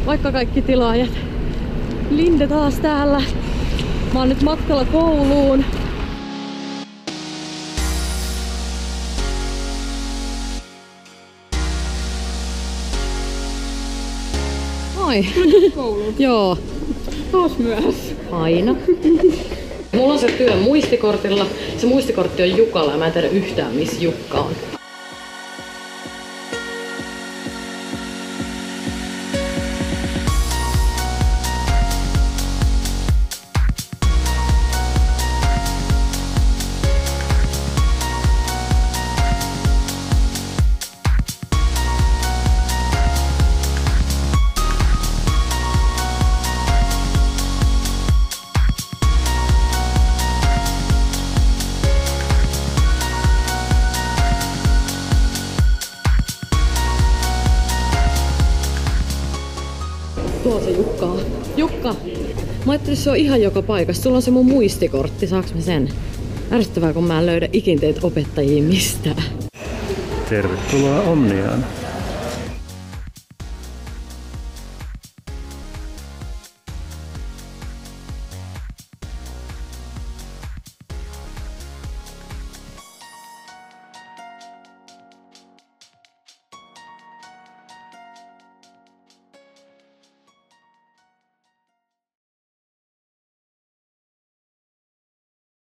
Vaikka kaikki tilaajat. Linde taas täällä. Mä oon nyt matkalla kouluun. Moi. Kouluun. Joo. Taas myöhässä. Aina. Mulla on se työ muistikortilla. Se muistikortti on Jukalla ja mä en tiedä yhtään missä Jukka on. Tuo se Jukka on. Jukka! Mä ajattelin, se on ihan joka paikassa. Sulla on se mun muistikortti. Saaks mä sen? Ärsyttävää, kun mä en löydä ikin teitä opettajia mistään. Tervetuloa Omniaan.